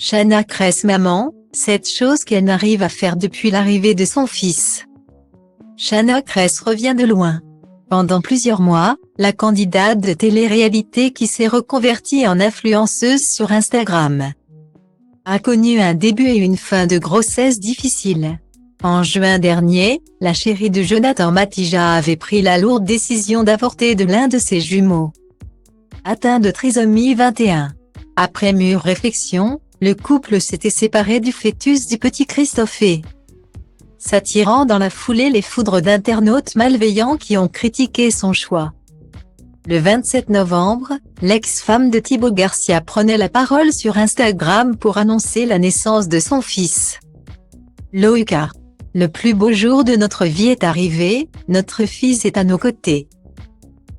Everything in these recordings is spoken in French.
Shana Kress maman, 7 choses qu'elle n'arrive à faire depuis l'arrivée de son fils. Shana Kress revient de loin. Pendant plusieurs mois, la candidate de télé-réalité qui s'est reconvertie en influenceuse sur Instagram a connu un début et une fin de grossesse difficiles. En juin dernier, la chérie de Jonathan Matija avait pris la lourde décision d'avorter de l'un de ses jumeaux, atteint de trisomie 21. Après mûre réflexion, le couple s'était séparé du fœtus du petit Christophe, s'attirant dans la foulée les foudres d'internautes malveillants qui ont critiqué son choix. Le 27 novembre, l'ex-femme de Thibaut Garcia prenait la parole sur Instagram pour annoncer la naissance de son fils. Loïka. Le plus beau jour de notre vie est arrivé, notre fils est à nos côtés.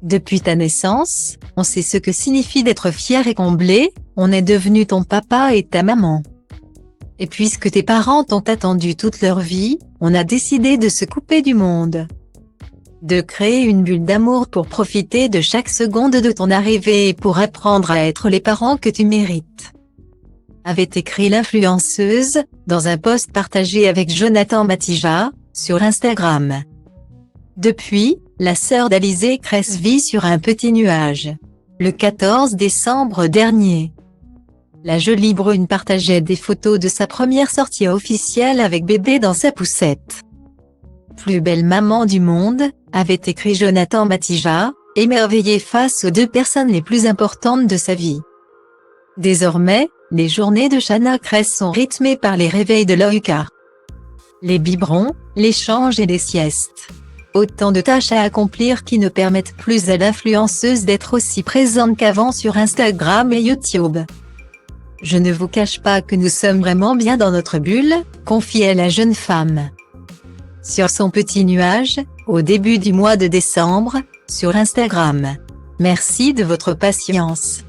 Depuis ta naissance, on sait ce que signifie d'être fier et comblé, on est devenu ton papa et ta maman. Et puisque tes parents t'ont attendu toute leur vie, on a décidé de se couper du monde. De créer une bulle d'amour pour profiter de chaque seconde de ton arrivée et pour apprendre à être les parents que tu mérites. Avait écrit l'influenceuse, dans un post partagé avec Jonathan Matija, sur Instagram. Depuis, la sœur d'Alizé Kress vit sur un petit nuage. Le 14 décembre dernier, la jolie brune partageait des photos de sa première sortie officielle avec bébé dans sa poussette. Plus belle maman du monde, avait écrit Jonathan Matija, émerveillé face aux 2 personnes les plus importantes de sa vie. Désormais, les journées de Shana Kress sont rythmées par les réveils de Loïka, les biberons, l'échange et les siestes. Autant de tâches à accomplir qui ne permettent plus à l'influenceuse d'être aussi présente qu'avant sur Instagram et YouTube. Je ne vous cache pas que nous sommes vraiment bien dans notre bulle, confiait la jeune femme. Sur son petit nuage, au début du mois de décembre, sur Instagram. Merci de votre patience.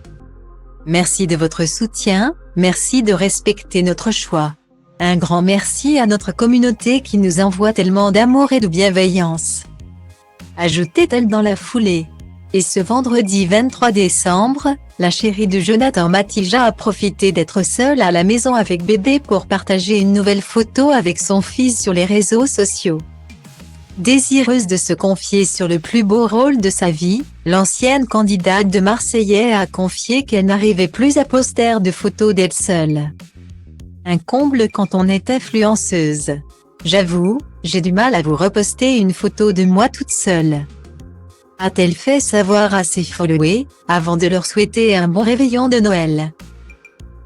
Merci de votre soutien, merci de respecter notre choix. Un grand merci à notre communauté qui nous envoie tellement d'amour et de bienveillance. Ajoutait-elle dans la foulée. Et ce vendredi 23 décembre, la chérie de Jonathan Matija a profité d'être seule à la maison avec bébé pour partager une nouvelle photo avec son fils sur les réseaux sociaux. Désireuse de se confier sur le plus beau rôle de sa vie, l'ancienne candidate de Marseillais a confié qu'elle n'arrivait plus à poster de photos d'elle seule. Un comble quand on est influenceuse. J'avoue, j'ai du mal à vous reposter une photo de moi toute seule. A-t-elle fait savoir à ses followers, avant de leur souhaiter un bon réveillon de Noël.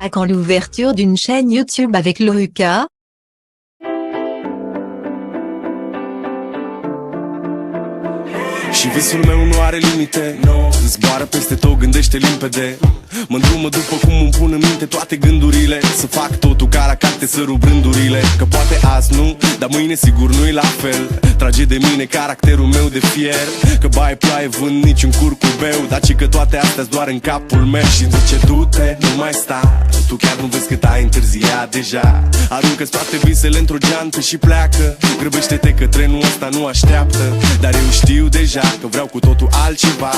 À quand l'ouverture d'une chaîne YouTube avec Loïka? Și visul meu nu are limite, no. Zboară peste tot, gândește limpede. Mă îndrumă după cum îmi pun în minte toate gândurile. Să fac totul ca la carte, să rup rândurile. Că poate azi nu, dar mâine sigur nu-i la fel. Trage de mine caracterul meu de fier. Că baie ploaie vând niciun curcubeu. Dar ci că toate astea-s doar în capul meu. Și-mi zice du-te, nu mai sta. Tu chiar nu vezi cât ai întârziat deja. Aruncă-ți toate visele într-o geantă și pleacă. Grăbește-te că trenul ăsta nu așteaptă. Dar eu știu deja că vreau cu totul altceva.